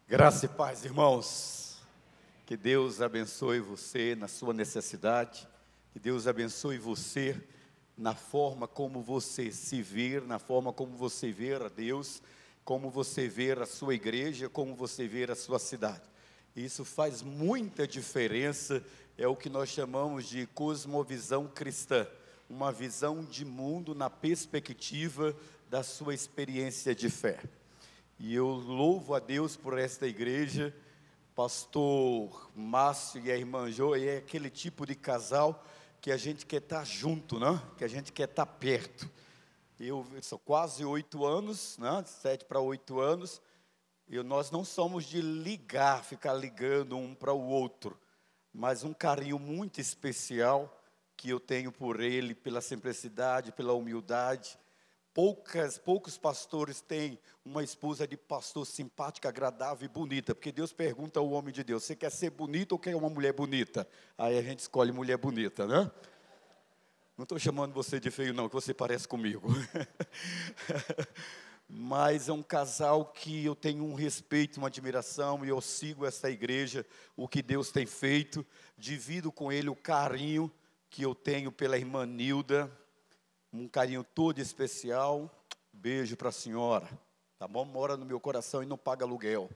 Graça e paz, irmãos. Que Deus abençoe você na sua necessidade. Que Deus abençoe você na forma como você se vê, na forma como você vê a Deus, como você vê a sua igreja, como você vê a sua cidade. Isso faz muita diferença, é o que nós chamamos de cosmovisão cristã. Uma visão de mundo na perspectiva da sua experiência de fé. E eu louvo a Deus por esta igreja, pastor Márcio e a irmã Jo, e é aquele tipo de casal que a gente quer estar junto, né? Que a gente quer estar perto. Eu sou quase 8 anos, né? 7 para 8 anos, e nós não somos de ligar, ficar ligando um para o outro, mas um carinho muito especial que eu tenho por ele, pela simplicidade, pela humildade. Poucos pastores têm uma esposa de pastor simpática, agradável e bonita, porque Deus pergunta ao homem de Deus: você quer ser bonito ou quer uma mulher bonita? Aí a gente escolhe mulher bonita, né? Não estou chamando você de feio não, que você parece comigo. Mas é um casal que eu tenho um respeito, uma admiração, e eu sigo essa igreja, o que Deus tem feito, divido com ele o carinho que eu tenho pela irmã Nilda, um carinho todo especial. Beijo para a senhora, tá bom? Mora no meu coração e não paga aluguel.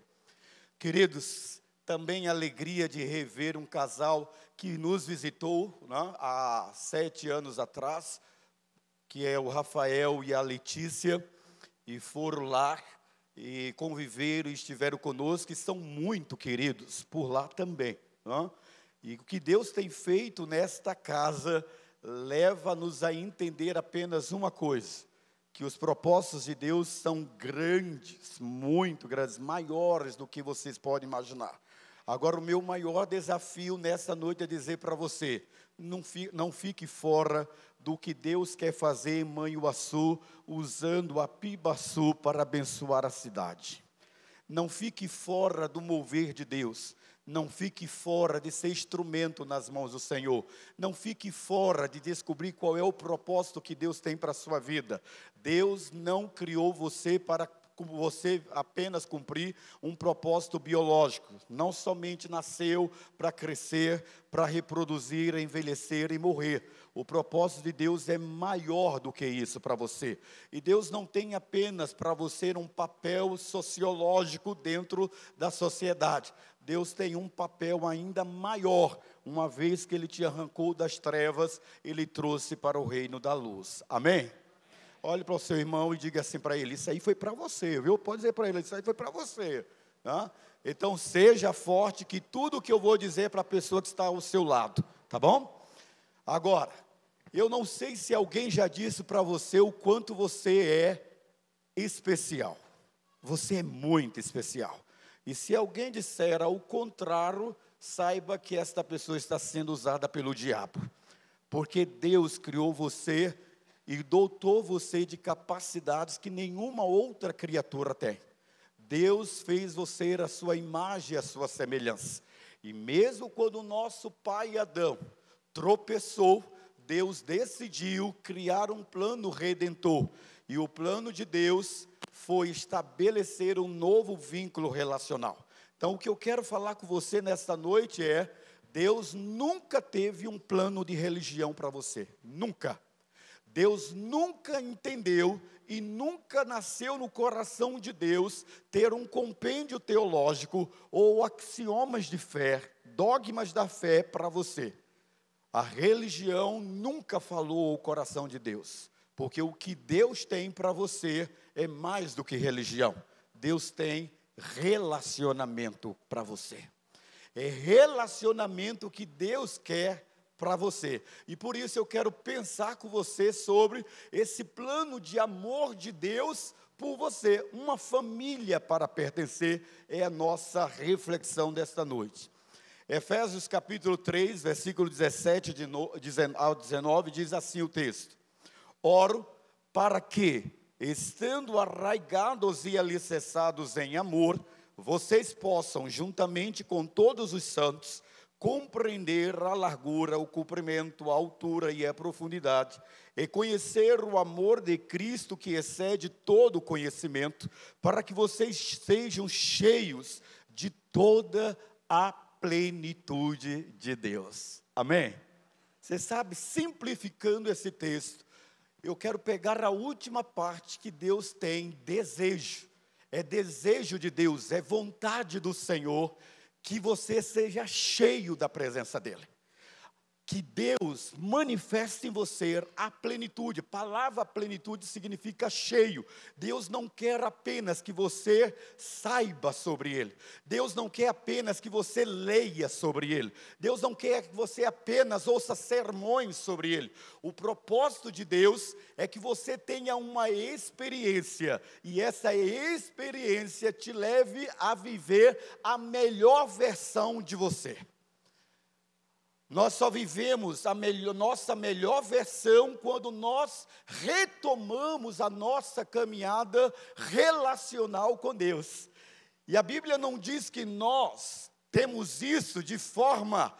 Queridos, também a alegria de rever um casal que nos visitou, né, há 7 anos atrás, que é o Rafael e a Letícia, e foram lá e conviveram e estiveram conosco, e são muito queridos por lá também, né? E o que Deus tem feito nesta casa leva-nos a entender apenas uma coisa: que os propósitos de Deus são grandes, muito grandes, maiores do que vocês podem imaginar. Agora, o meu maior desafio nessa noite é dizer para você: não fique fora do que Deus quer fazer em Manhuaçu, usando a Pibaçu para abençoar a cidade. Não fique fora do mover de Deus. Não fique fora de ser instrumento nas mãos do Senhor. Não fique fora de descobrir qual é o propósito que Deus tem para a sua vida. Deus não criou você para você apenas cumprir um propósito biológico. Não somente nasceu para crescer, para reproduzir, envelhecer e morrer. O propósito de Deus é maior do que isso para você. E Deus não tem apenas para você um papel sociológico dentro da sociedade. Deus tem um papel ainda maior. Uma vez que Ele te arrancou das trevas, Ele trouxe para o reino da luz. Amém? Olhe para o seu irmão e diga assim para ele: isso aí foi para você, viu? Pode dizer para ele: isso aí foi para você, tá? Então seja forte, que tudo o que eu vou dizer para a pessoa que está ao seu lado, tá bom? Agora, eu não sei se alguém já disse para você o quanto você é especial. Você é muito especial. E se alguém disser ao contrário, saiba que esta pessoa está sendo usada pelo diabo. Porque Deus criou você e dotou você de capacidades que nenhuma outra criatura tem. Deus fez você a sua imagem e a sua semelhança. E mesmo quando o nosso pai Adão tropeçou, Deus decidiu criar um plano redentor. E o plano de Deus foi estabelecer um novo vínculo relacional. Então, o que eu quero falar com você nesta noite é: Deus nunca teve um plano de religião para você. Nunca. Deus nunca entendeu e nunca nasceu no coração de Deus ter um compêndio teológico ou axiomas de fé, dogmas da fé para você. A religião nunca falou ao coração de Deus, porque o que Deus tem para você é mais do que religião. Deus tem relacionamento para você. É relacionamento que Deus quer para você. E por isso eu quero pensar com você sobre esse plano de amor de Deus por você. Uma família para pertencer é a nossa reflexão desta noite. Efésios capítulo 3, versículo 17 ao 19, diz assim o texto: oro para que, estando arraigados e alicerçados em amor, vocês possam, juntamente com todos os santos, compreender a largura, o comprimento, a altura e a profundidade, e conhecer o amor de Cristo que excede todo conhecimento, para que vocês sejam cheios de toda a plenitude de Deus. Amém? Você sabe, simplificando esse texto, eu quero pegar a última parte que Deus tem, desejo. É desejo de Deus, é vontade do Senhor que você seja cheio da presença dEle. Que Deus manifeste em você a plenitude. Palavra plenitude significa cheio. Deus não quer apenas que você saiba sobre Ele. Deus não quer apenas que você leia sobre Ele. Deus não quer que você apenas ouça sermões sobre Ele. O propósito de Deus é que você tenha uma experiência. E essa experiência te leve a viver a melhor versão de você. Nós só vivemos nossa melhor versão quando nós retomamos a nossa caminhada relacional com Deus. E a Bíblia não diz que nós temos isso de forma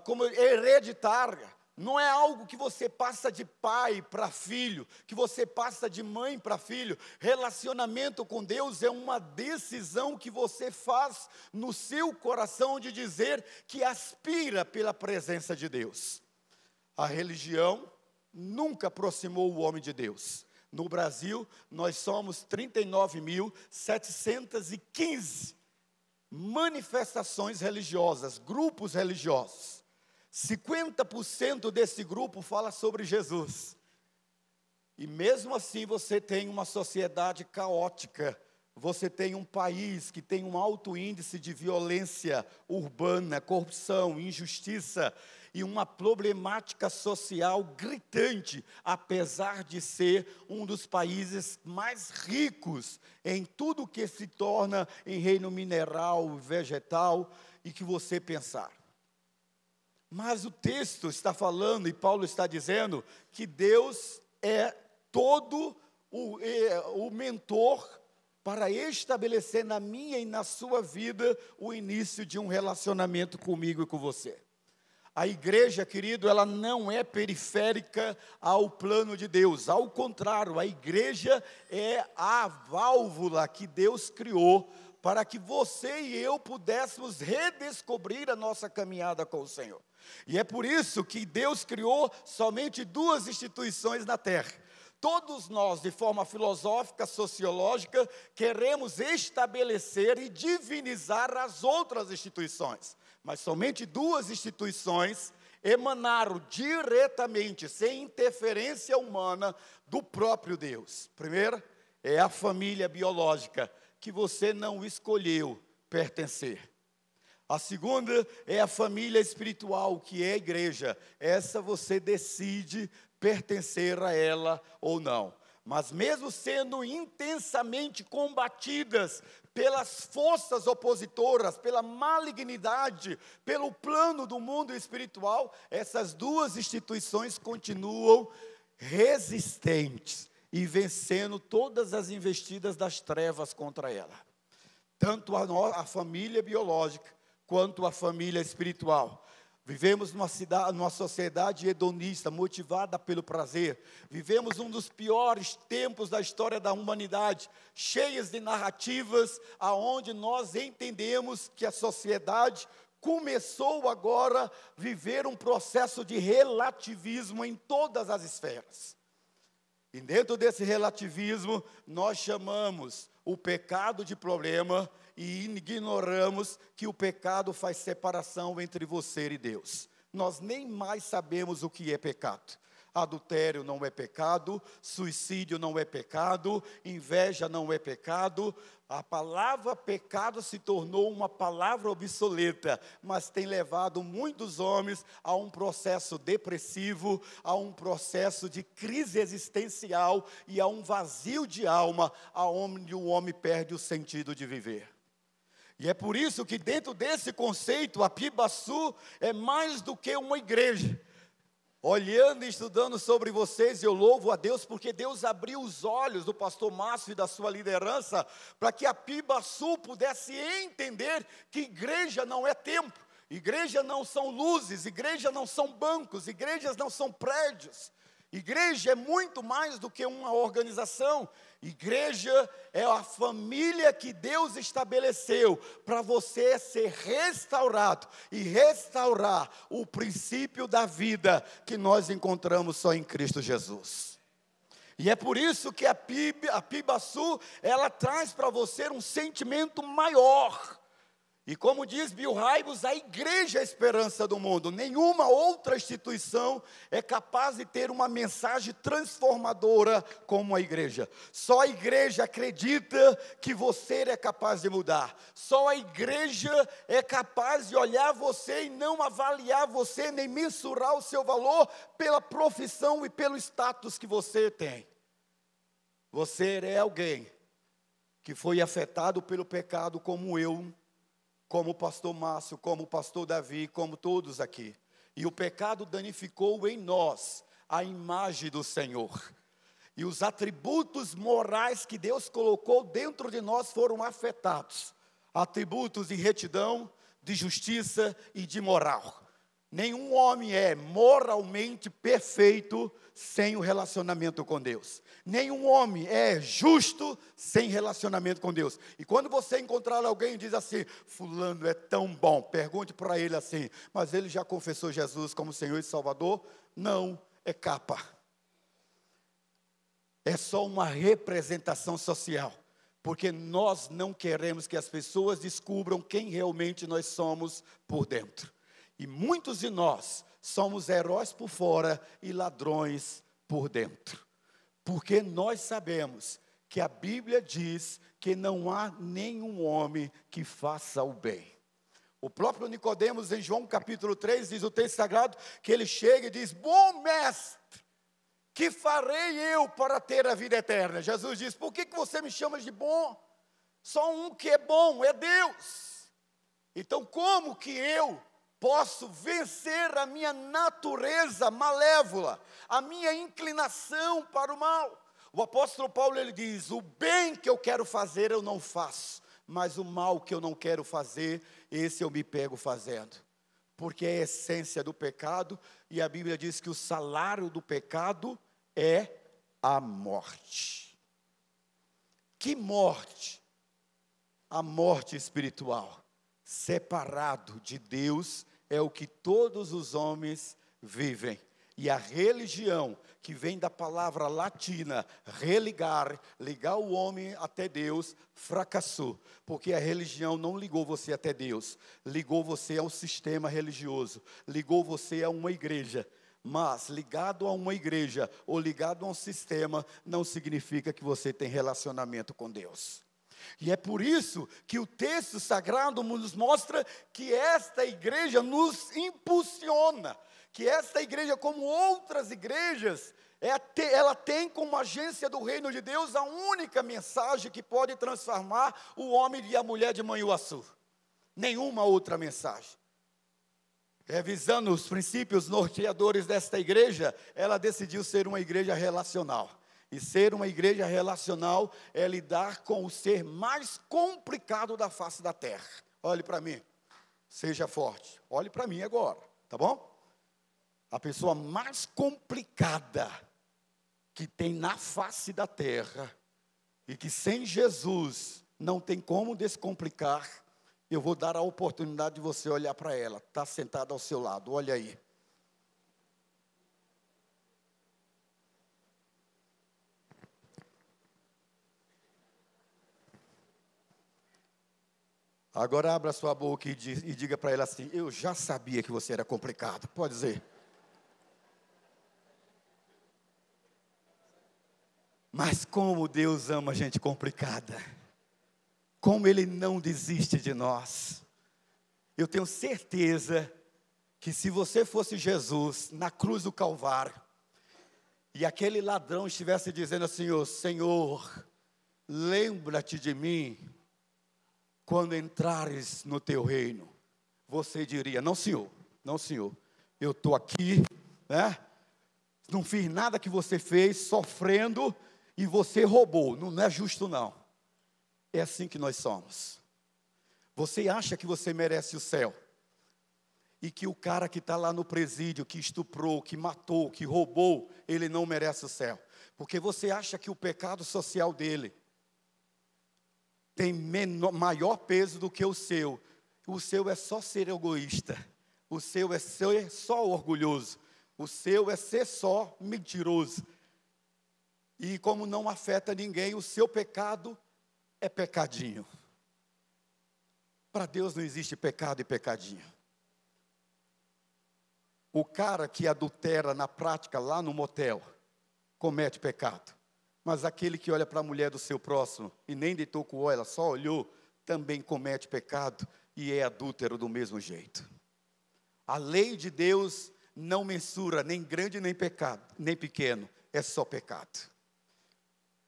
como hereditária. Não é algo que você passa de pai para filho, que você passa de mãe para filho. Relacionamento com Deus é uma decisão que você faz no seu coração de dizer que aspira pela presença de Deus. A religião nunca aproximou o homem de Deus. No Brasil, nós somos 39.715 manifestações religiosas, grupos religiosos. 50% desse grupo fala sobre Jesus. E mesmo assim você tem uma sociedade caótica. Você tem um país que tem um alto índice de violência urbana, corrupção, injustiça e uma problemática social gritante, apesar de ser um dos países mais ricos em tudo que se torna em reino mineral, vegetal e que você pensar. Mas o texto está falando, e Paulo está dizendo, que Deus é todo o mentor para estabelecer na minha e na sua vida o início de um relacionamento comigo e com você. A igreja, querido, ela não é periférica ao plano de Deus. Ao contrário, a igreja é a válvula que Deus criou para que você e eu pudéssemos redescobrir a nossa caminhada com o Senhor. E é por isso que Deus criou somente duas instituições na terra. Todos nós, de forma filosófica, sociológica, queremos estabelecer e divinizar as outras instituições. Mas somente duas instituições emanaram diretamente, sem interferência humana, do próprio Deus. Primeiro, é a família biológica, que você não escolheu pertencer. A segunda é a família espiritual, que é a igreja. Essa você decide pertencer a ela ou não. Mas mesmo sendo intensamente combatidas pelas forças opositoras, pela malignidade, pelo plano do mundo espiritual, essas duas instituições continuam resistentes e vencendo todas as investidas das trevas contra ela. Tanto a família biológica, quanto a família espiritual. Vivemos numa sociedade hedonista, motivada pelo prazer. Vivemos um dos piores tempos da história da humanidade, cheias de narrativas, aonde nós entendemos que a sociedade começou agora a viver um processo de relativismo em todas as esferas. E dentro desse relativismo, nós chamamos o pecado de problema e ignoramos que o pecado faz separação entre você e Deus. Nós nem mais sabemos o que é pecado. Adultério não é pecado, suicídio não é pecado, inveja não é pecado. A palavra pecado se tornou uma palavra obsoleta, mas tem levado muitos homens a um processo depressivo, a um processo de crise existencial e a um vazio de alma, aonde o homem perde o sentido de viver. E é por isso que dentro desse conceito, a Pibaçu é mais do que uma igreja. Olhando e estudando sobre vocês, eu louvo a Deus, porque Deus abriu os olhos do pastor Márcio e da sua liderança, para que a Pibaçu pudesse entender que igreja não é templo, igreja não são luzes, igreja não são bancos, igrejas não são prédios. Igreja é muito mais do que uma organização. Igreja é a família que Deus estabeleceu para você ser restaurado e restaurar o princípio da vida que nós encontramos só em Cristo Jesus. E é por isso que a Pibaçu, ela traz para você um sentimento maior. E como diz Bill Hybels, a igreja é a esperança do mundo. Nenhuma outra instituição é capaz de ter uma mensagem transformadora como a igreja. Só a igreja acredita que você é capaz de mudar. Só a igreja é capaz de olhar você e não avaliar você, nem mensurar o seu valor pela profissão e pelo status que você tem. Você é alguém que foi afetado pelo pecado como eu, como o pastor Márcio, como o pastor Davi, como todos aqui. E o pecado danificou em nós a imagem do Senhor. E os atributos morais que Deus colocou dentro de nós foram afetados. Atributos de retidão, de justiça e de moral. Nenhum homem é moralmente perfeito sem o relacionamento com Deus. Nenhum homem é justo sem relacionamento com Deus. E quando você encontrar alguém e diz assim, fulano é tão bom, pergunte para ele assim, mas ele já confessou Jesus como Senhor e Salvador? Não, é capa. É só uma representação social. Porque nós não queremos que as pessoas descubram quem realmente nós somos por dentro. E muitos de nós somos heróis por fora e ladrões por dentro. Porque nós sabemos que a Bíblia diz que não há nenhum homem que faça o bem. O próprio Nicodemos, em João capítulo 3, diz o texto sagrado, que ele chega e diz, bom mestre, que farei eu para ter a vida eterna? Jesus diz, por que você me chama de bom? Só um que é bom, é Deus. Então como que eu posso vencer a minha natureza malévola, a minha inclinação para o mal? O apóstolo Paulo, ele diz, o bem que eu quero fazer eu não faço, mas o mal que eu não quero fazer, esse eu me pego fazendo. Porque é a essência do pecado, e a Bíblia diz que o salário do pecado é a morte. Que morte? A morte espiritual. Separado de Deus é o que todos os homens vivem. E a religião, que vem da palavra latina, religar, ligar o homem até Deus, fracassou. Porque a religião não ligou você até Deus, ligou você ao sistema religioso, ligou você a uma igreja. Mas ligado a uma igreja ou ligado a um sistema, não significa que você tem relacionamento com Deus. E é por isso que o texto sagrado nos mostra que esta igreja nos impulsiona, que esta igreja, como outras igrejas, ela tem como agência do reino de Deus a única mensagem que pode transformar o homem e a mulher de Manhuaçu. Nenhuma outra mensagem. Revisando os princípios norteadores desta igreja, ela decidiu ser uma igreja relacional. E ser uma igreja relacional é lidar com o ser mais complicado da face da terra. Olhe para mim, seja forte. Olhe para mim agora, tá bom? A pessoa mais complicada que tem na face da terra e que sem Jesus não tem como descomplicar, eu vou dar a oportunidade de você olhar para ela. Está sentada ao seu lado, olha aí. Agora abra sua boca e diga para ela assim, eu já sabia que você era complicado. Pode dizer. Mas como Deus ama a gente complicada. Como Ele não desiste de nós. Eu tenho certeza que se você fosse Jesus na cruz do Calvário, e aquele ladrão estivesse dizendo assim, Senhor, lembra-te de mim, quando entrares no teu reino, você diria, não senhor, eu estou aqui, né? Não fiz nada que você fez, sofrendo, e você roubou, não é justo não. É assim que nós somos. Você acha que você merece o céu, e que o cara que está lá no presídio, que estuprou, que matou, que roubou, ele não merece o céu. Porque você acha que o pecado social dele tem maior peso do que o seu. O seu é só ser egoísta. O seu é ser só orgulhoso. O seu é ser só mentiroso. E como não afeta ninguém, o seu pecado é pecadinho. Para Deus não existe pecado e pecadinho. O cara que adultera na prática lá no motel, comete pecado. Mas aquele que olha para a mulher do seu próximo e nem deitou com ela, só olhou, também comete pecado e é adúltero do mesmo jeito. A lei de Deus não mensura nem grande nem pecado, nem pequeno, é só pecado.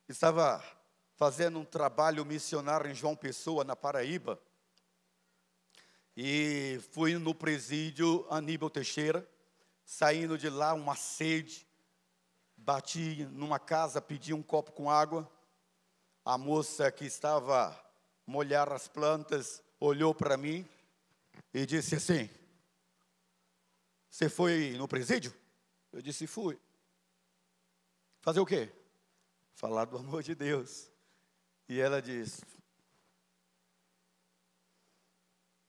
Estava fazendo um trabalho missionário em João Pessoa, na Paraíba, e fui no presídio Aníbal Teixeira, saindo de lá uma sede, bati numa casa, pedi um copo com água, a moça que estava molhar as plantas, olhou para mim e disse assim: você foi no presídio? Eu disse, fui. Fazer o quê? Falar do amor de Deus. E ela disse,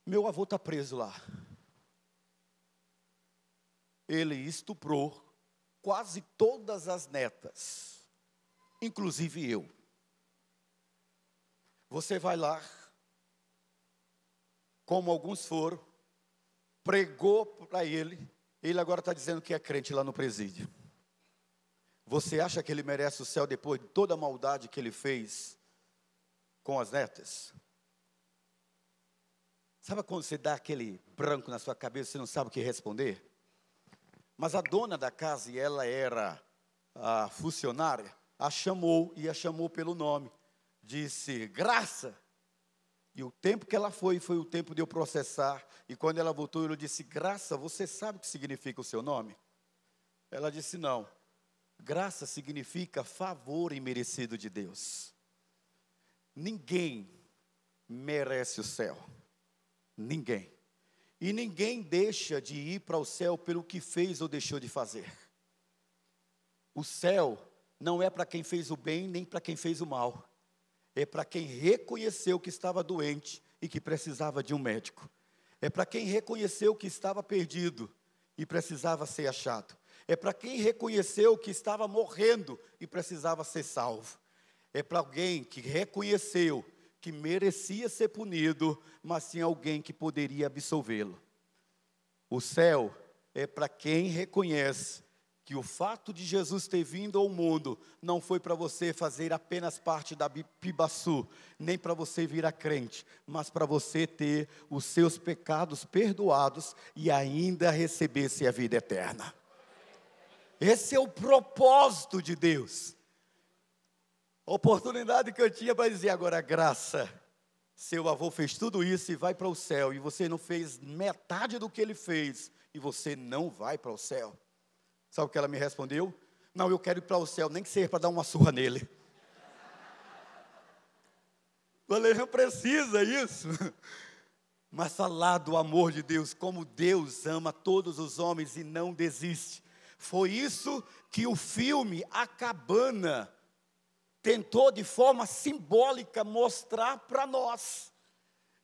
meu avô está preso lá. Ele estuprou quase todas as netas, inclusive eu. Você vai lá, como alguns foram, pregou para ele agora está dizendo que é crente lá no presídio. Você acha que ele merece o céu depois de toda a maldade que ele fez com as netas? Sabe quando você dá aquele branco na sua cabeça, você não sabe o que responder? Mas a dona da casa, e ela era a funcionária, a chamou pelo nome. Disse, Graça. E o tempo que ela foi o tempo de eu processar. E quando ela voltou, eu disse, Graça, você sabe o que significa o seu nome? Ela disse, não. Graça significa favor imerecido de Deus. Ninguém merece o céu. Ninguém. E ninguém deixa de ir para o céu pelo que fez ou deixou de fazer. O céu não é para quem fez o bem, nem para quem fez o mal. É para quem reconheceu que estava doente e que precisava de um médico. É para quem reconheceu que estava perdido e precisava ser achado. É para quem reconheceu que estava morrendo e precisava ser salvo. É para alguém que reconheceu que merecia ser punido, mas tinha alguém que poderia absolvê-lo. O céu é para quem reconhece que o fato de Jesus ter vindo ao mundo não foi para você fazer apenas parte da Pibaçu, nem para você virar crente, mas para você ter os seus pecados perdoados e ainda receber-se a vida eterna. Esse é o propósito de Deus. A oportunidade que eu tinha para dizer agora, Graça, seu avô fez tudo isso e vai para o céu, e você não fez metade do que ele fez, e você não vai para o céu. Sabe o que ela me respondeu? Não, eu quero ir para o céu, nem que seja para dar uma surra nele. Falei, não precisa isso. Mas falar do amor de Deus, como Deus ama todos os homens e não desiste. Foi isso que o filme A Cabana tentou de forma simbólica mostrar para nós.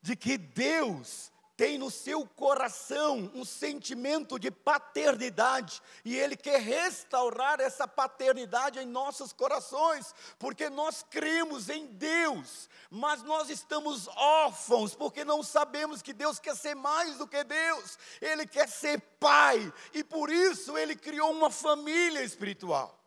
De que Deus tem no seu coração um sentimento de paternidade, e Ele quer restaurar essa paternidade em nossos corações, porque nós cremos em Deus, mas nós estamos órfãos, porque não sabemos que Deus quer ser mais do que Deus, Ele quer ser Pai, e por isso Ele criou uma família espiritual.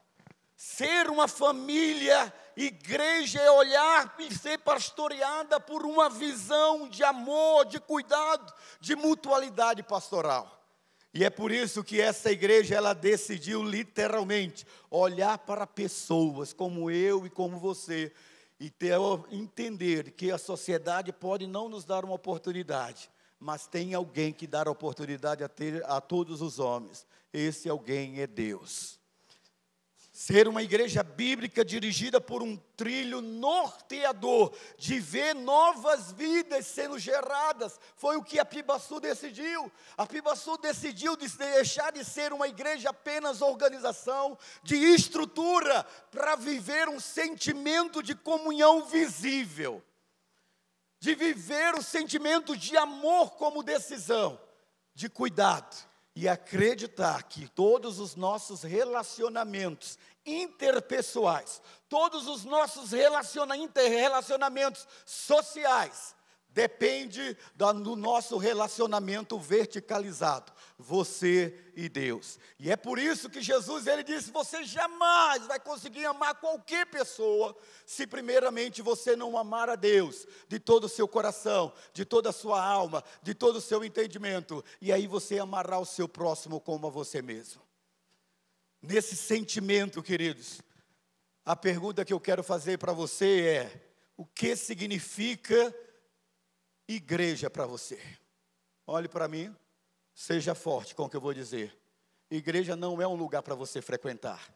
Ser uma família, igreja é olhar e ser pastoreada por uma visão de amor, de cuidado, de mutualidade pastoral. E é por isso que essa igreja, ela decidiu literalmente olhar para pessoas como eu e como você, e entender que a sociedade pode não nos dar uma oportunidade, mas tem alguém que dá a oportunidade a todos os homens. Esse alguém é Deus. Ser uma igreja bíblica dirigida por um trilho norteador, de ver novas vidas sendo geradas, foi o que a Pibaçu decidiu. A Pibaçu decidiu deixar de ser uma igreja apenas organização, de estrutura, para viver um sentimento de comunhão visível, de viver o sentimento de amor como decisão, de cuidado. E acreditar que todos os nossos relacionamentos interpessoais, todos os nossos relacionamentos sociais, depende do nosso relacionamento verticalizado, você e Deus. E é por isso que Jesus, ele disse, você jamais vai conseguir amar qualquer pessoa, se primeiramente você não amar a Deus, de todo o seu coração, de toda a sua alma, de todo o seu entendimento, e aí você amará o seu próximo como a você mesmo. Nesse sentimento, queridos, a pergunta que eu quero fazer para você é, o que significa igreja para você? Olhe para mim, seja forte com o que eu vou dizer. Igreja não é um lugar para você frequentar.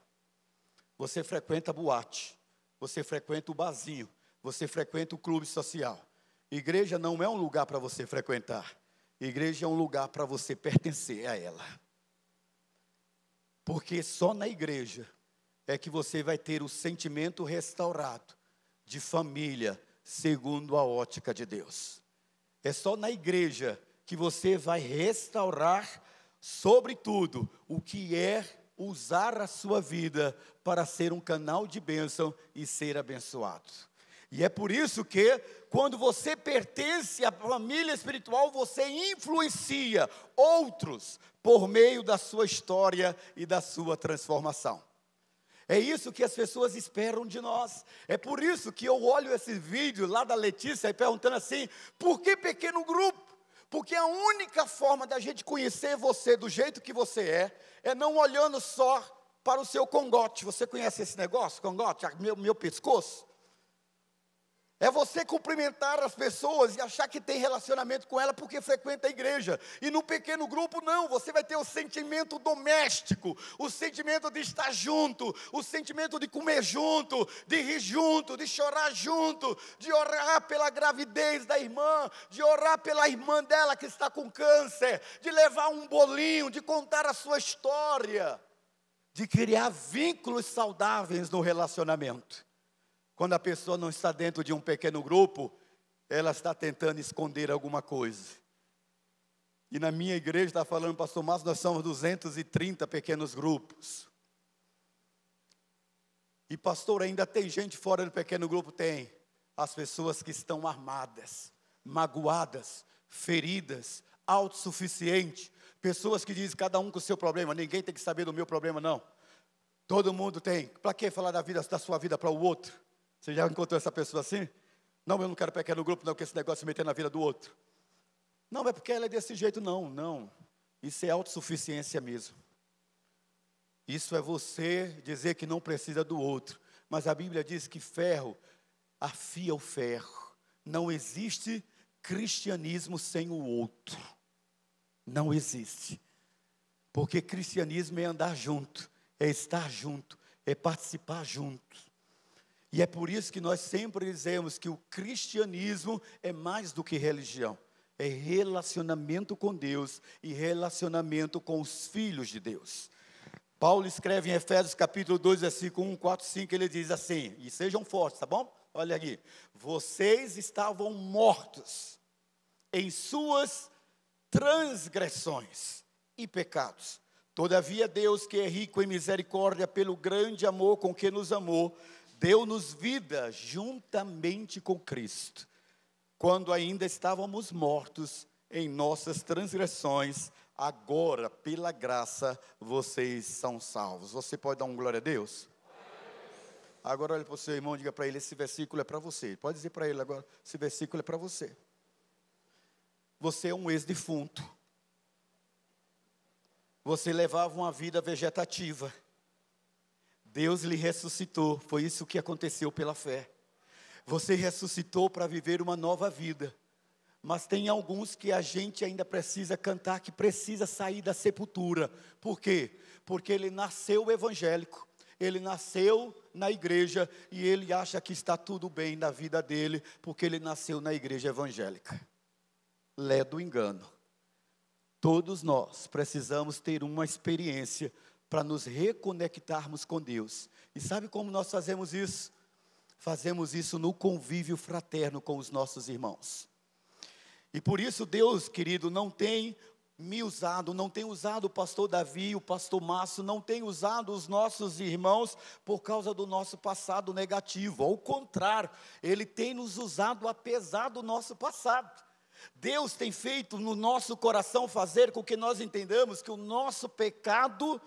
Você frequenta boate, você frequenta o barzinho, você frequenta o clube social. Igreja não é um lugar para você frequentar. Igreja é um lugar para você pertencer a ela. Porque só na igreja é que você vai ter o sentimento restaurado de família, segundo a ótica de Deus. É só na igreja que você vai restaurar, sobretudo, o que é usar a sua vida para ser um canal de bênção e ser abençoado. E é por isso que, quando você pertence à família espiritual, você influencia outros por meio da sua história e da sua transformação. É isso que as pessoas esperam de nós. É por isso que eu olho esse vídeo lá da Letícia e perguntando assim, por que pequeno grupo? Porque a única forma da gente conhecer você do jeito que você é não olhando só para o seu cangote. Você conhece esse negócio, cangote, meu pescoço? É você cumprimentar as pessoas e achar que tem relacionamento com ela porque frequenta a igreja. E no pequeno grupo não, você vai ter o sentimento doméstico, o sentimento de estar junto, o sentimento de comer junto, de rir junto, de chorar junto, de orar pela gravidez da irmã, de orar pela irmã dela que está com câncer, de levar um bolinho, de contar a sua história, de criar vínculos saudáveis no relacionamento. Quando a pessoa não está dentro de um pequeno grupo, ela está tentando esconder alguma coisa. E na minha igreja, está falando, pastor Márcio, nós somos 230 pequenos grupos. E pastor, ainda tem gente fora do pequeno grupo? Tem. As pessoas que estão armadas, magoadas, feridas, autossuficientes. Pessoas que dizem, cada um com o seu problema, ninguém tem que saber do meu problema, não. Todo mundo tem. Para que falar da sua vida para o outro? Você já encontrou essa pessoa assim? Não, eu não quero pequeno grupo, não, que esse negócio se meter na vida do outro. Não, é porque ela é desse jeito, não. Isso é autossuficiência mesmo. Isso é você dizer que não precisa do outro. Mas a Bíblia diz que ferro afia o ferro. Não existe cristianismo sem o outro. Não existe. Porque cristianismo é andar junto, é estar junto, é participar junto. E é por isso que nós sempre dizemos que o cristianismo é mais do que religião. É relacionamento com Deus e relacionamento com os filhos de Deus. Paulo escreve em Efésios capítulo 2, versículo 1, 4, 5, ele diz assim, e sejam fortes, tá bom? Olha aqui. Vocês estavam mortos em suas transgressões e pecados. Todavia Deus, que é rico em misericórdia, pelo grande amor com que nos amou, deu-nos vida juntamente com Cristo, quando ainda estávamos mortos em nossas transgressões, agora, pela graça, vocês são salvos. Você pode dar um glória a Deus? Agora olhe para o seu irmão e diga para ele, esse versículo é para você. Pode dizer para ele agora, esse versículo é para você. Você é um ex-defunto. Você levava uma vida vegetativa. Deus lhe ressuscitou, foi isso que aconteceu pela fé. Você ressuscitou para viver uma nova vida. Mas tem alguns que a gente ainda precisa cantar, que precisa sair da sepultura. Por quê? Porque ele nasceu evangélico, Ele nasceu na igreja e ele acha que está tudo bem na vida dele, porque ele nasceu na igreja evangélica. Lé do engano. Todos nós precisamos ter uma experiência para nos reconectarmos com Deus. E sabe como nós fazemos isso? Fazemos isso no convívio fraterno com os nossos irmãos. E por isso Deus, querido, não tem me usado, não tem usado o pastor Davi, o pastor Márcio, não tem usado os nossos irmãos por causa do nosso passado negativo. Ao contrário, Ele tem nos usado apesar do nosso passado. Deus tem feito no nosso coração fazer com que nós entendamos que o nosso pecado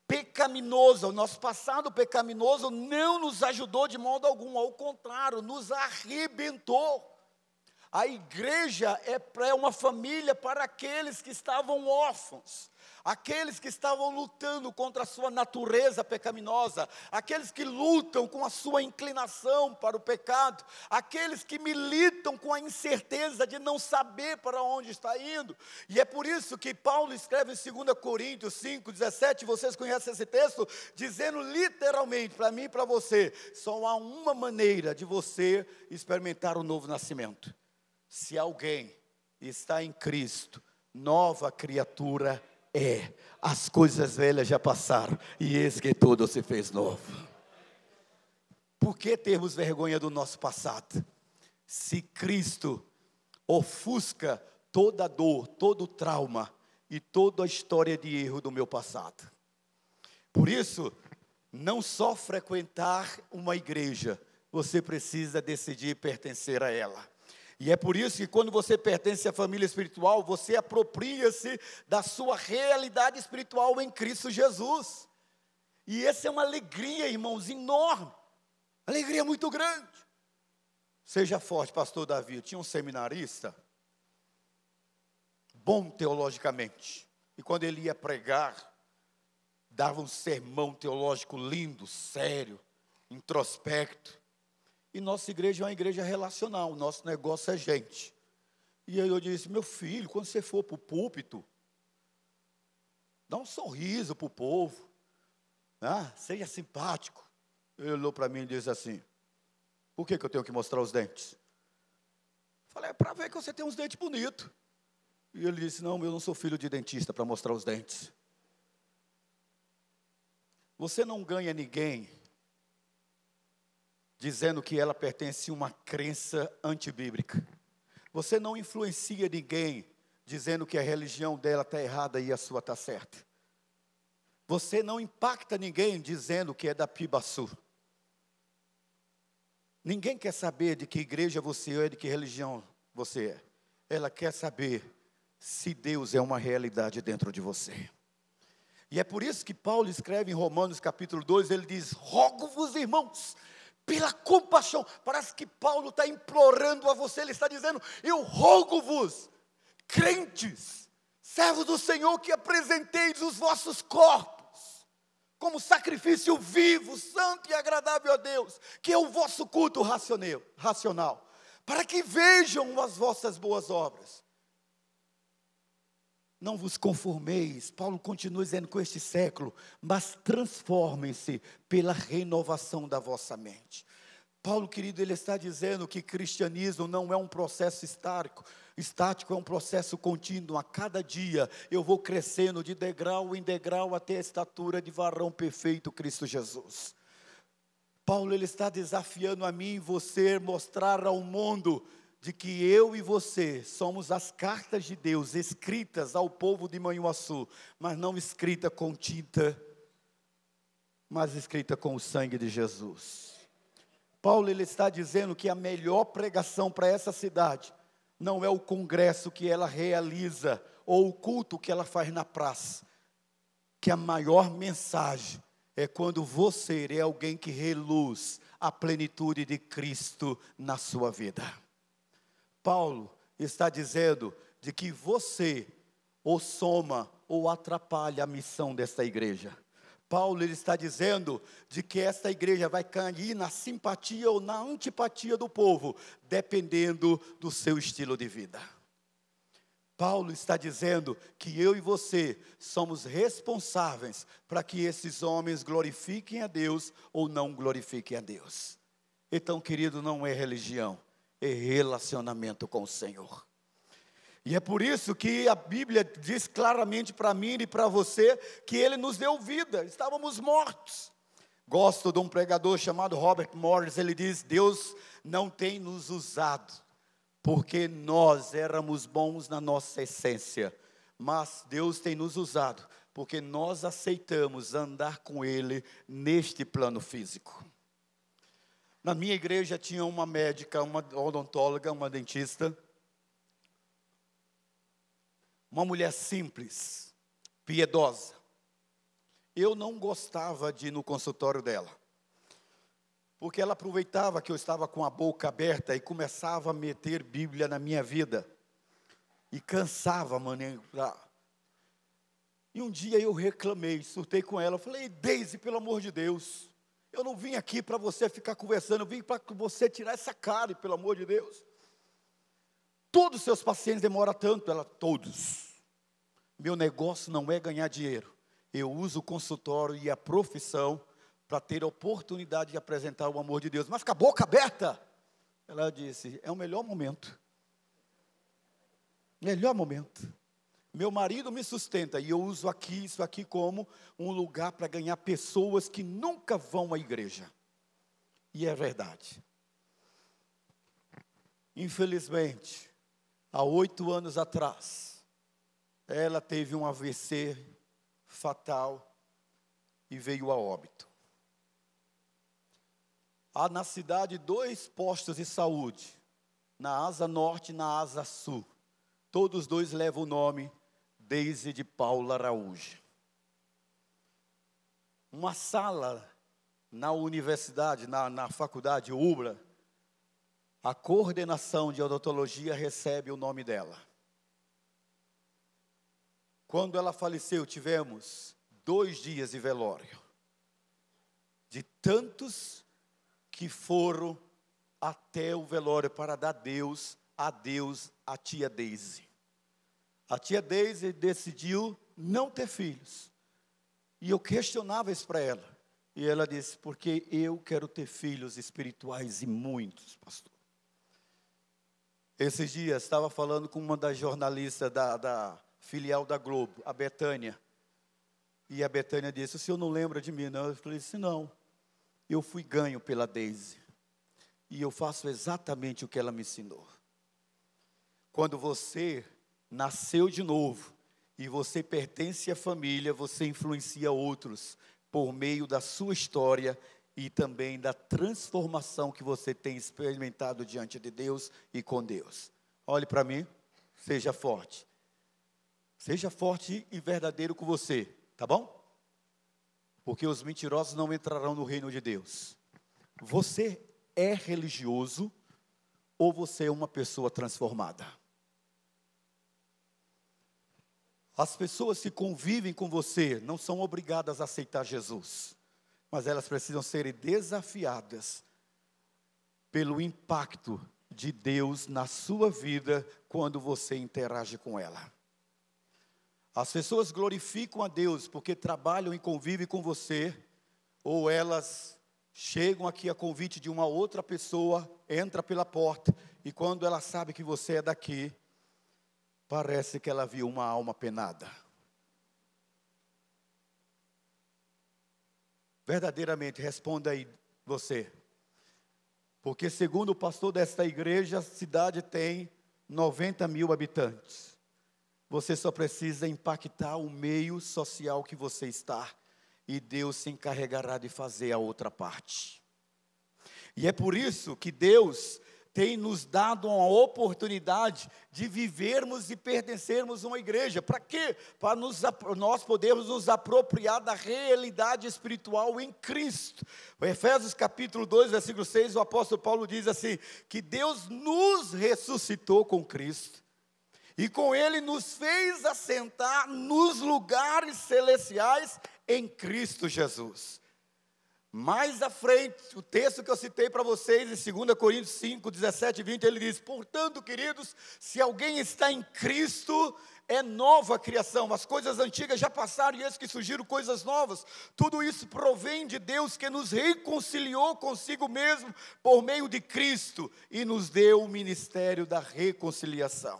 pecaminoso, o nosso passado pecaminoso não nos ajudou de modo algum, ao contrário, nos arrebentou. A igreja é uma família para aqueles que estavam órfãos, aqueles que estavam lutando contra a sua natureza pecaminosa, aqueles que lutam com a sua inclinação para o pecado, aqueles que militam com a incerteza de não saber para onde está indo. E é por isso que Paulo escreve em 2 Coríntios 5:17, vocês conhecem esse texto, dizendo literalmente para mim e para você, só há uma maneira de você experimentar o novo nascimento. Se alguém está em Cristo, nova criatura é. As coisas velhas já passaram, e eis que tudo se fez novo. Por que termos vergonha do nosso passado? Se Cristo ofusca toda a dor, todo o trauma e toda a história de erro do meu passado. Por isso, não só frequentar uma igreja, você precisa decidir pertencer a ela. E é por isso que quando você pertence à família espiritual, você apropria-se da sua realidade espiritual em Cristo Jesus. E essa é uma alegria, irmãos, enorme. Alegria muito grande. Seja forte, pastor Davi. Tinha um seminarista, bom teologicamente. E quando ele ia pregar, dava um sermão teológico lindo, sério, introspecto. E nossa igreja é uma igreja relacional, o nosso negócio é gente. E aí eu disse, meu filho, quando você for para o púlpito, dá um sorriso para o povo, seja simpático. Ele olhou para mim e disse assim, por que eu tenho que mostrar os dentes? Falei, é para ver que você tem uns dentes bonitos. E ele disse, não, eu não sou filho de dentista para mostrar os dentes. Você não ganha ninguém dizendo que ela pertence a uma crença antibíblica. Você não influencia ninguém dizendo que a religião dela está errada e a sua está certa. Você não impacta ninguém dizendo que é da Pibaçu. Ninguém quer saber de que igreja você é, de que religião você é. Ela quer saber se Deus é uma realidade dentro de você. E é por isso que Paulo escreve em Romanos capítulo 2, ele diz, rogo-vos, irmãos, pela compaixão. Parece que Paulo está implorando a você, ele está dizendo, eu rogo-vos, crentes, servos do Senhor, que apresenteis os vossos corpos, como sacrifício vivo, santo e agradável a Deus, que é o vosso culto racional, para que vejam as vossas boas obras. Não vos conformeis, Paulo continua dizendo, com este século, mas transformem-se pela renovação da vossa mente. Paulo, querido, ele está dizendo que cristianismo não é um processo estático, é um processo contínuo. A cada dia eu vou crescendo de degrau em degrau até a estatura de varão perfeito, Cristo Jesus. Paulo, ele está desafiando a mim e você mostrar ao mundo de que eu e você somos as cartas de Deus escritas ao povo de Manhuaçu, mas não escrita com tinta, mas escrita com o sangue de Jesus. Paulo, ele está dizendo que a melhor pregação para essa cidade não é o congresso que ela realiza ou o culto que ela faz na praça, que a maior mensagem é quando você é alguém que reluz a plenitude de Cristo na sua vida. Paulo está dizendo de que você ou soma ou atrapalha a missão desta igreja. Paulo, ele está dizendo de que esta igreja vai cair na simpatia ou na antipatia do povo, dependendo do seu estilo de vida. Paulo está dizendo que eu e você somos responsáveis para que esses homens glorifiquem a Deus ou não glorifiquem a Deus. Então, querido, não é religião, é relacionamento com o Senhor. E é por isso que a Bíblia diz claramente para mim e para você que Ele nos deu vida, estávamos mortos. Gosto de um pregador chamado Robert Morris, ele diz: Deus não tem nos usado, porque nós éramos bons na nossa essência, mas Deus tem nos usado, porque nós aceitamos andar com Ele neste plano físico. Na minha igreja tinha uma médica, uma odontóloga, uma dentista, uma mulher simples, piedosa. Eu não gostava de ir no consultório dela, porque ela aproveitava que eu estava com a boca aberta e começava a meter Bíblia na minha vida, e cansava manipular. E um dia eu reclamei, surtei com ela, eu falei: Deise, pelo amor de Deus, eu não vim aqui para você ficar conversando, eu vim para você tirar essa cárie, pelo amor de Deus. Todos os seus pacientes demoram tanto. Ela: todos. Meu negócio não é ganhar dinheiro, eu uso o consultório e a profissão para ter a oportunidade de apresentar o amor de Deus. Mas com a boca aberta, ela disse: é o melhor momento. Melhor momento. Meu marido me sustenta e eu uso isso aqui como um lugar para ganhar pessoas que nunca vão à igreja. E é verdade. Infelizmente, há 8 anos atrás, ela teve um AVC fatal e veio a óbito. Há na cidade 2 postos de saúde, na asa norte e na asa sul. Todos os 2 levam o nome Deise de Paula Araújo. Uma sala na universidade, na faculdade UBRA, a coordenação de odontologia recebe o nome dela. Quando ela faleceu, tivemos 2 dias de velório, de tantos que foram até o velório para dar adeus à tia Deise. A tia Deise decidiu não ter filhos. E eu questionava isso para ela. E ela disse: porque eu quero ter filhos espirituais, e muitos, pastor. Esses dias estava falando com uma das jornalistas da filial da Globo, a Betânia. E a Betânia disse: o senhor não lembra de mim, não? Eu falei assim: não, eu fui ganho pela Deise. E eu faço exatamente o que ela me ensinou. Quando você nasceu de novo, e você pertence à família, você influencia outros, por meio da sua história, e também da transformação que você tem experimentado diante de Deus e com Deus. Olhe para mim, seja forte. Seja forte e verdadeiro com você, tá bom? Porque os mentirosos não entrarão no reino de Deus. Você é religioso ou você é uma pessoa transformada? As pessoas que convivem com você não são obrigadas a aceitar Jesus, mas elas precisam ser desafiadas pelo impacto de Deus na sua vida quando você interage com ela. As pessoas glorificam a Deus porque trabalham e convivem com você, ou elas chegam aqui a convite de uma outra pessoa, entra pela porta, e quando ela sabe que você é daqui, parece que ela viu uma alma penada. Verdadeiramente, responda aí você. Porque segundo o pastor desta igreja, a cidade tem 90 mil habitantes. Você só precisa impactar o meio social que você está, e Deus se encarregará de fazer a outra parte. E é por isso que Deus tem nos dado uma oportunidade de vivermos e pertencermos a uma igreja. Para quê? Para nós podermos nos apropriar da realidade espiritual em Cristo. O Efésios capítulo 2, versículo 6, o apóstolo Paulo diz assim, que Deus nos ressuscitou com Cristo, e com Ele nos fez assentar nos lugares celestiais em Cristo Jesus. Mais à frente, o texto que eu citei para vocês, em 2 Coríntios 5, 17 e 20, ele diz: portanto, queridos, se alguém está em Cristo, é nova criação, as coisas antigas já passaram e eis que surgiram coisas novas. Tudo isso provém de Deus, que nos reconciliou consigo mesmo por meio de Cristo e nos deu o ministério da reconciliação.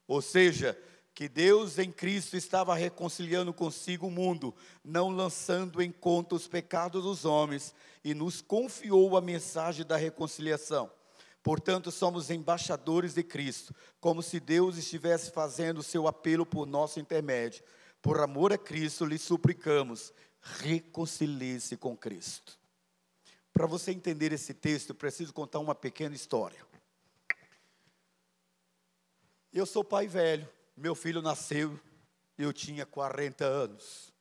Ou seja, que Deus em Cristo estava reconciliando consigo o mundo, não lançando em conta os pecados dos homens, e nos confiou a mensagem da reconciliação. Portanto, somos embaixadores de Cristo, como se Deus estivesse fazendo o seu apelo por nosso intermédio. Por amor a Cristo, lhe suplicamos, reconcilie-se com Cristo. Para você entender esse texto, eu preciso contar uma pequena história. Eu sou pai velho. Meu filho nasceu, eu tinha 40 anos.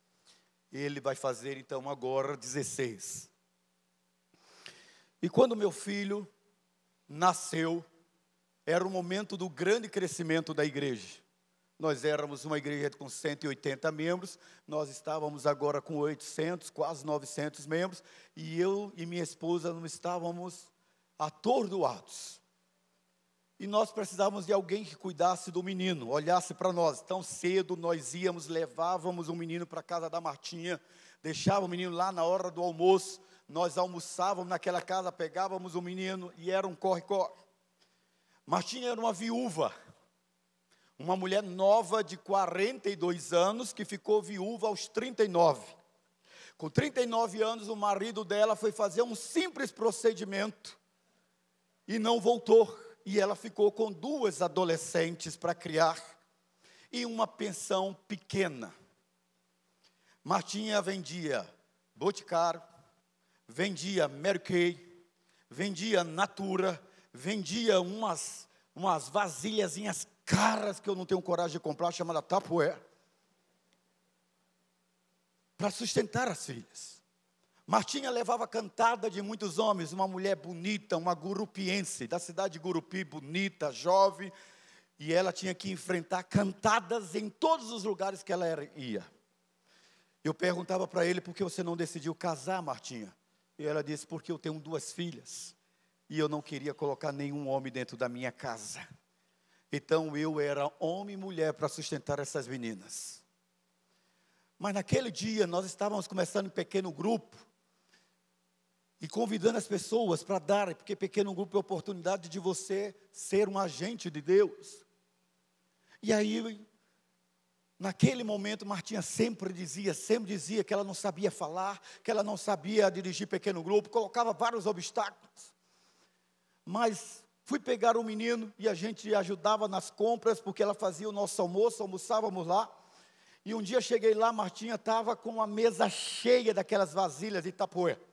Ele vai fazer então agora 16. E quando meu filho nasceu, era o momento do grande crescimento da igreja. Nós éramos uma igreja com 180 membros, nós estávamos agora com 800, quase 900 membros, e eu e minha esposa não estávamos atordoados. E nós precisávamos de alguém que cuidasse do menino, olhasse para nós. Tão cedo nós íamos, levávamos o menino para a casa da Martinha, deixava o menino lá na hora do almoço, nós almoçávamos naquela casa, pegávamos o menino e era um corre-corre. Martinha era uma viúva, uma mulher nova de 42 anos, que ficou viúva aos 39. Com 39 anos, o marido dela foi fazer um simples procedimento e não voltou. E ela ficou com 2 adolescentes para criar e uma pensão pequena. Martinha vendia Boticário, vendia Mary Kay, vendia Natura, vendia umas vasilhazinhas caras que eu não tenho coragem de comprar, chamada Tupperware, para sustentar as filhas. Martinha levava cantada de muitos homens, uma mulher bonita, uma gurupiense, da cidade de Gurupi, bonita, jovem, e ela tinha que enfrentar cantadas em todos os lugares que ela ia. Eu perguntava para ele, por que você não decidiu casar, Martinha? E ela disse, porque eu tenho 2 filhas, e eu não queria colocar nenhum homem dentro da minha casa. Então eu era homem e mulher para sustentar essas meninas. Mas naquele dia, nós estávamos começando em pequeno grupo, e convidando as pessoas para dar, porque pequeno grupo é a oportunidade de você ser um agente de Deus. E aí, naquele momento, Martinha sempre dizia que ela não sabia falar, que ela não sabia dirigir pequeno grupo, colocava vários obstáculos. Mas fui pegar o menino e a gente ajudava nas compras, porque ela fazia o nosso almoço, almoçávamos lá. E um dia cheguei lá, Martinha estava com uma mesa cheia daquelas vasilhas de Tupperware.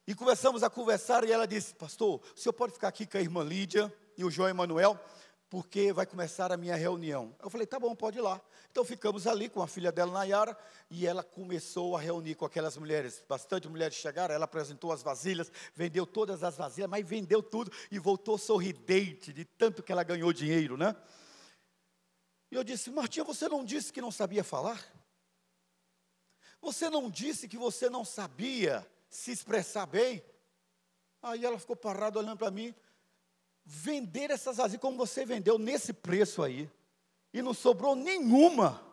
E começamos a conversar e ela disse, pastor, o senhor pode ficar aqui com a irmã Lídia e o João Emanuel, porque vai começar a minha reunião. Eu falei, tá bom, pode ir lá. Então ficamos ali com a filha dela, Nayara, e ela começou a reunir com aquelas mulheres. Bastante mulheres chegaram, ela apresentou as vasilhas, vendeu todas as vasilhas, mas vendeu tudo e voltou sorridente, de tanto que ela ganhou dinheiro, né? E eu disse, Martinha, você não disse que não sabia falar? Você não disse que você não sabia se expressar bem? Aí ela ficou parada olhando para mim. Vender essas vasilhas como você vendeu nesse preço aí, e não sobrou nenhuma,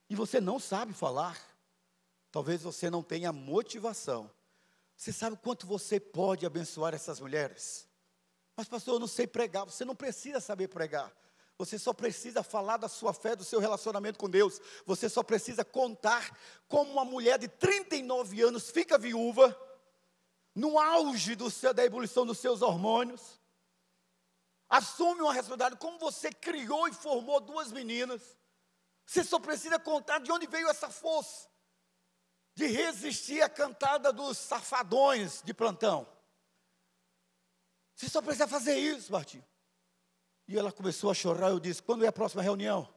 e você não sabe falar, talvez você não tenha motivação. Você sabe quanto você pode abençoar essas mulheres? Mas pastor, eu não sei pregar. Você não precisa saber pregar. Você só precisa falar da sua fé, do seu relacionamento com Deus. Você só precisa contar como uma mulher de 39 anos fica viúva, no auge da ebulição dos seus hormônios, assume uma responsabilidade, como você criou e formou 2 meninas. Você só precisa contar de onde veio essa força, de resistir à cantada dos safadões de plantão. Você só precisa fazer isso, Martinho. E ela começou a chorar. Eu disse, quando é a próxima reunião?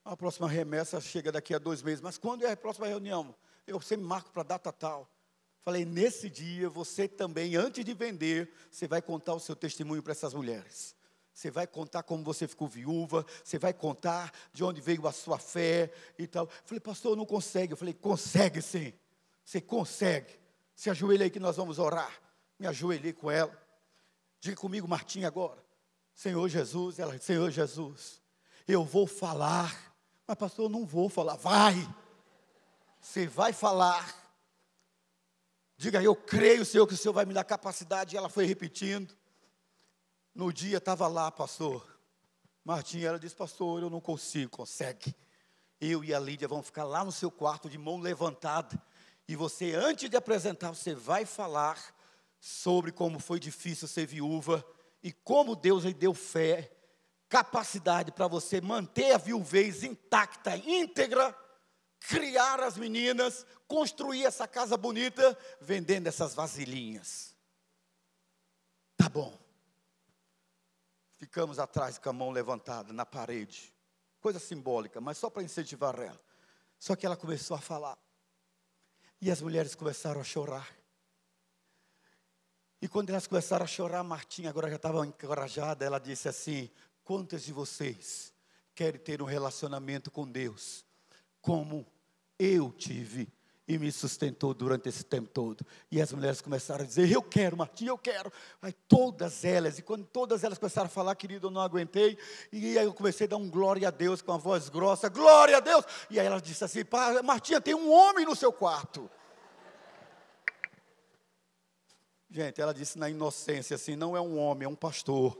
A próxima remessa chega daqui a 2 meses. Mas quando é a próxima reunião? Eu sempre marco para data tal. Falei, nesse dia, você também, antes de vender, você vai contar o seu testemunho para essas mulheres. Você vai contar como você ficou viúva, você vai contar de onde veio a sua fé e tal. Eu falei, pastor, não consegue. Eu falei, consegue sim, você consegue. Se ajoelha aí que nós vamos orar. Me ajoelhei com ela. Diga comigo, Martinha, agora. Senhor Jesus, ela, Senhor Jesus, eu vou falar. Mas pastor, eu não vou falar. Vai, você vai falar. Diga, eu creio, Senhor, que o Senhor vai me dar capacidade. E ela foi repetindo. No dia estava lá, pastor Martinha, ela disse, pastor, eu não consigo. Consegue. Eu e a Lídia vamos ficar lá no seu quarto de mão levantada. E você, antes de apresentar, você vai falar sobre como foi difícil ser viúva e como Deus lhe deu fé, capacidade para você manter a viuvez intacta, íntegra, criar as meninas, construir essa casa bonita, vendendo essas vasilhinhas. Tá bom. Ficamos atrás com a mão levantada na parede. Coisa simbólica, mas só para incentivar ela. Só que ela começou a falar. E as mulheres começaram a chorar. E quando elas começaram a chorar, Martinha agora já estava encorajada. Ela disse assim, quantas de vocês querem ter um relacionamento com Deus? Como eu tive e me sustentou durante esse tempo todo. E as mulheres começaram a dizer, eu quero, Martinha, eu quero. Aí todas elas, e quando todas elas começaram a falar, querido, eu não aguentei. E aí eu comecei a dar um glória a Deus com a voz grossa, glória a Deus. E aí ela disse assim, Martinha, tem um homem no seu quarto. Gente, ela disse na inocência assim, não é um homem, é um pastor.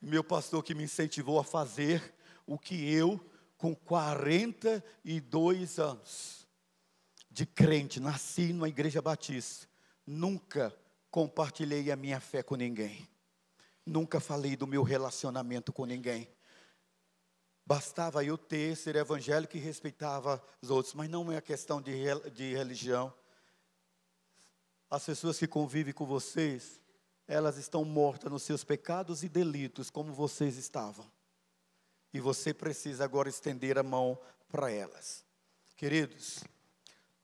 Meu pastor que me incentivou a fazer o que eu, com 42 anos de crente, nasci numa igreja batista, nunca compartilhei a minha fé com ninguém, nunca falei do meu relacionamento com ninguém. Bastava eu ser evangélico e respeitava os outros, mas não é a questão de religião. As pessoas que convivem com vocês, elas estão mortas nos seus pecados e delitos, como vocês estavam. E você precisa agora estender a mão para elas. Queridos,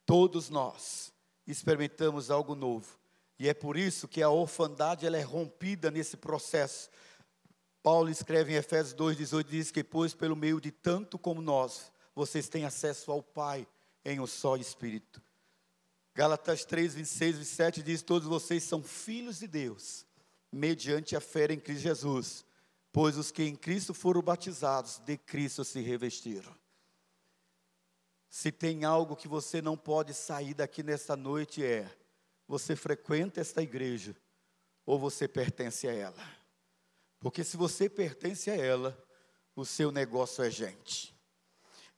todos nós experimentamos algo novo. E é por isso que a orfandade ela é rompida nesse processo. Paulo escreve em Efésios 2,18, diz que, pois pelo meio de tanto como nós, vocês têm acesso ao Pai em um só Espírito. Gálatas 3:26, 27 diz, todos vocês são filhos de Deus, mediante a fé em Cristo Jesus. Pois os que em Cristo foram batizados, de Cristo se revestiram. Se tem algo que você não pode sair daqui nesta noite você frequenta esta igreja, ou você pertence a ela. Porque se você pertence a ela, o seu negócio é gente.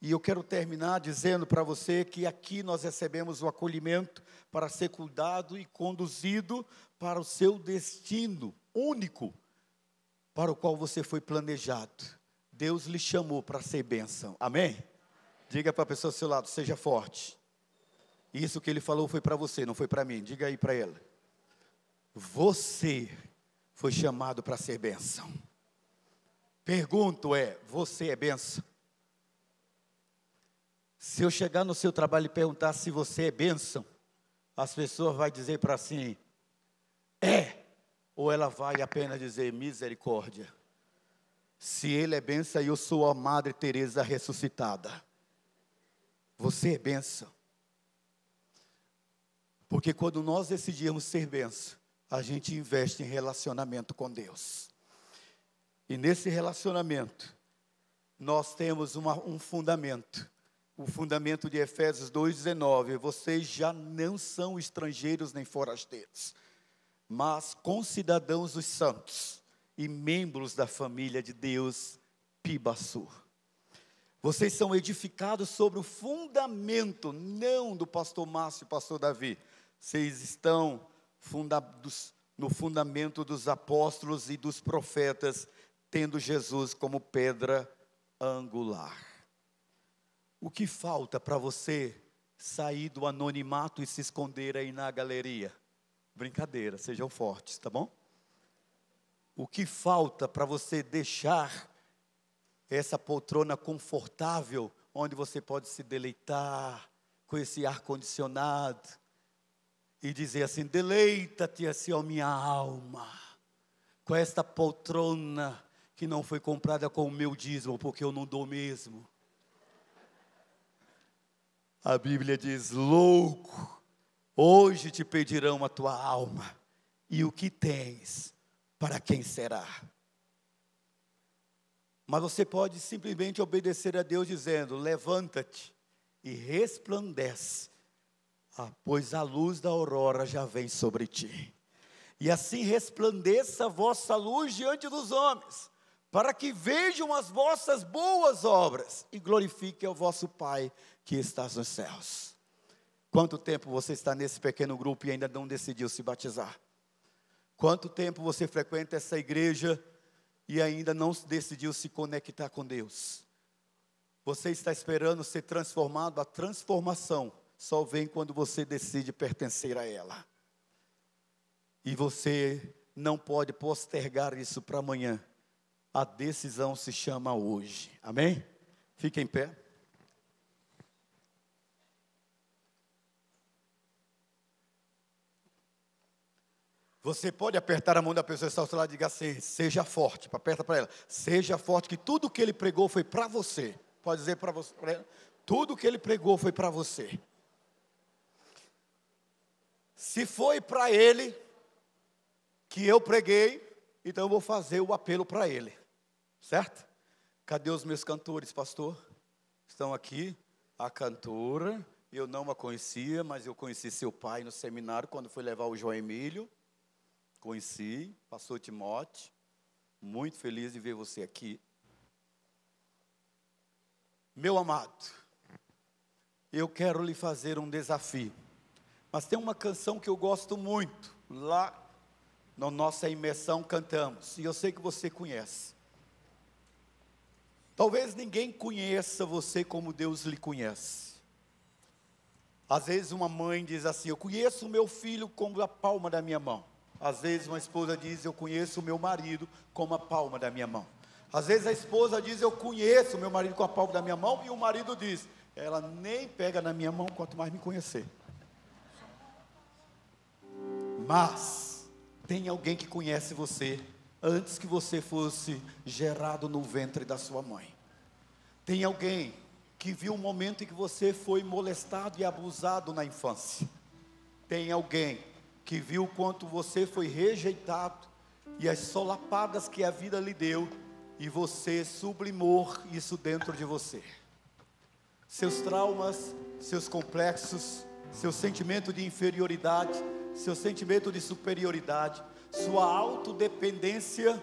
E eu quero terminar dizendo para você que aqui nós recebemos o acolhimento para ser cuidado e conduzido para o seu destino único, para o qual você foi planejado. Deus lhe chamou para ser bênção. Amém? Diga para a pessoa ao seu lado, seja forte. Isso que ele falou foi para você, não foi para mim. Diga aí para ela. Você foi chamado para ser bênção. Pergunto você é bênção? Se eu chegar no seu trabalho e perguntar se você é bênção, as pessoas vão dizer para assim, ou ela vai apenas dizer misericórdia. Se ele é bênção, eu sou a Madre Teresa ressuscitada. Você é bênção. Porque quando nós decidimos ser bênção, a gente investe em relacionamento com Deus. E nesse relacionamento, nós temos um fundamento. O fundamento de Efésios 2,19. Vocês já não são estrangeiros nem forasteiros, mas concidadãos dos santos e membros da família de Deus, Pibaçu. Vocês são edificados sobre o fundamento, não do pastor Márcio e pastor Davi. Vocês estão fundados no fundamento dos apóstolos e dos profetas, tendo Jesus como pedra angular. O que falta para você sair do anonimato e se esconder aí na galeria? Brincadeira, sejam fortes, tá bom? O que falta para você deixar essa poltrona confortável, onde você pode se deleitar com esse ar-condicionado, e dizer assim: deleita-te assim, ó minha alma, com esta poltrona que não foi comprada com o meu dízimo, porque eu não dou mesmo. A Bíblia diz: louco, hoje te pedirão a tua alma, e o que tens, para quem será? Mas você pode simplesmente obedecer a Deus dizendo: levanta-te e resplandece, pois a luz da aurora já vem sobre ti. E assim resplandeça a vossa luz diante dos homens, para que vejam as vossas boas obras e glorifiquem ao vosso Pai que estás nos céus. Quanto tempo você está nesse pequeno grupo e ainda não decidiu se batizar? Quanto tempo você frequenta essa igreja e ainda não decidiu se conectar com Deus? Você está esperando ser transformado? A transformação só vem quando você decide pertencer a ela. E você não pode postergar isso para amanhã. A decisão se chama hoje. Amém? Fique em pé. Você pode apertar a mão da pessoa que está ao seu lado e diga assim: seja forte. Aperta para ela. Seja forte, que tudo que ele pregou foi para você. Pode dizer para você, para ela: tudo que ele pregou foi para você. Se foi para ele que eu preguei, então eu vou fazer o apelo para ele. Certo? Cadê os meus cantores, pastor? Estão aqui. A cantora, eu não a conhecia, mas eu conheci seu pai no seminário, quando foi levar o João Emílio. Conheci, pastor Timóteo. Muito feliz de ver você aqui. Meu amado, eu quero lhe fazer um desafio. Mas tem uma canção que eu gosto muito. Lá na nossa imersão cantamos, e eu sei que você conhece. Talvez ninguém conheça você como Deus lhe conhece. Às vezes uma mãe diz assim: eu conheço o meu filho como a palma da minha mão. Às vezes uma esposa diz: eu conheço o meu marido como a palma da minha mão. Às vezes a esposa diz: eu conheço o meu marido com a palma da minha mão. E o marido diz: ela nem pega na minha mão, quanto mais me conhecer. Mas tem alguém que conhece você antes que você fosse gerado no ventre da sua mãe. Tem alguém que viu o momento em que você foi molestado e abusado na infância. Tem alguém que viu o quanto você foi rejeitado e as solapadas que a vida lhe deu, e você sublimou isso dentro de você. Seus traumas, seus complexos, seu sentimento de inferioridade, seu sentimento de superioridade, sua autodependência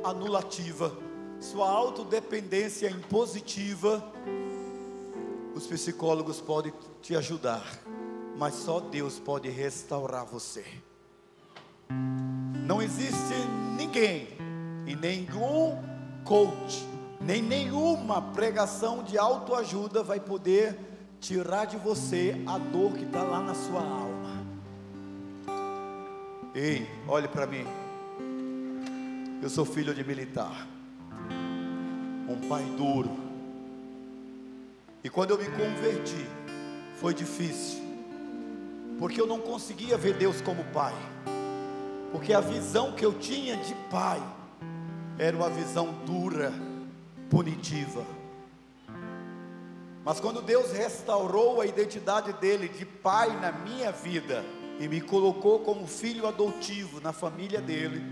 anulativa, sua autodependência impositiva. Os psicólogos podem te ajudar, mas só Deus pode restaurar você. Não existe ninguém e nenhum coach, nem nenhuma pregação de autoajuda vai poder tirar de você a dor que está lá na sua alma. Ei, olhe para mim. Eu sou filho de militar, um pai duro. E quando eu me converti, foi difícil, porque eu não conseguia ver Deus como pai, porque a visão que eu tinha de pai era uma visão dura, punitiva. Mas quando Deus restaurou a identidade dele de pai na minha vida e me colocou como filho adotivo na família dele,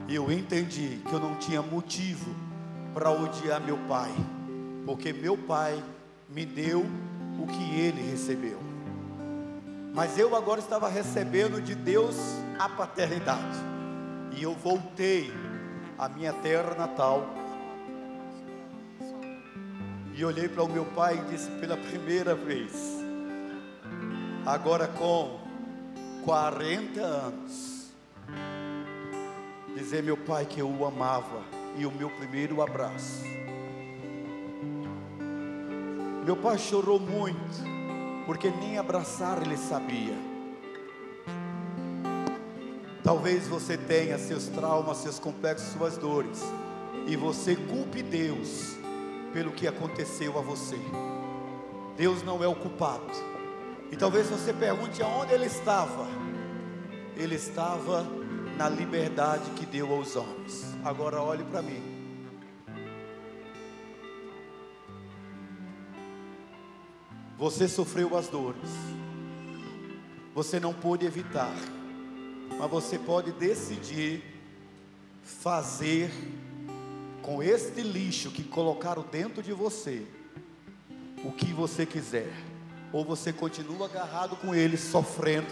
eu entendi que eu não tinha motivo para odiar meu pai, porque meu pai me deu o que ele recebeu. Mas eu agora estava recebendo de Deus a paternidade, e eu voltei à minha terra natal, e olhei para o meu pai e disse pela primeira vez, agora com 40 anos, dizer meu pai que eu o amava, e o meu primeiro abraço. Meu pai chorou muito, porque nem abraçar ele sabia. Talvez você tenha seus traumas, seus complexos, suas dores, e você culpe Deus pelo que aconteceu a você. Deus não é o culpado, E talvez você pergunte aonde ele estava. Ele estava na liberdade que deu aos homens. Agora olhe para mim. Você sofreu as dores. Você não pôde evitar. Mas você pode decidir fazer com este lixo que colocaram dentro de você o que você quiser. Ou você continua agarrado com ele, sofrendo,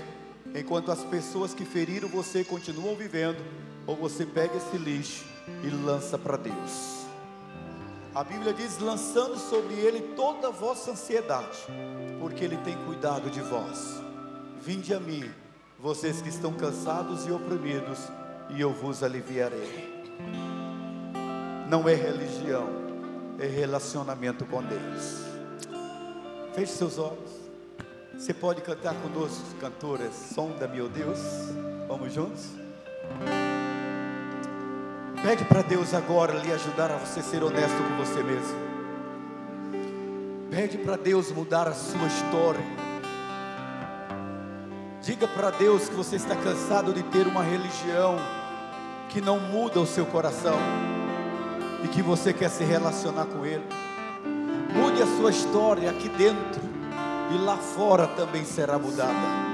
enquanto as pessoas que feriram você continuam vivendo. Ou você pega esse lixo e lança para Deus. A Bíblia diz: lançando sobre ele toda a vossa ansiedade, porque ele tem cuidado de vós. Vinde a mim, vocês que estão cansados e oprimidos, e eu vos aliviarei. Não é religião, é relacionamento com Deus. Feche seus olhos. Você pode cantar conosco, cantoras, sonda meu Deus. Vamos juntos? Pede para Deus agora lhe ajudar a você ser honesto com você mesmo. Pede para Deus mudar a sua história. Diga para Deus que você está cansado de ter uma religião que não muda o seu coração e que você quer se relacionar com Ele. Mude a sua história aqui dentro e lá fora também será mudada.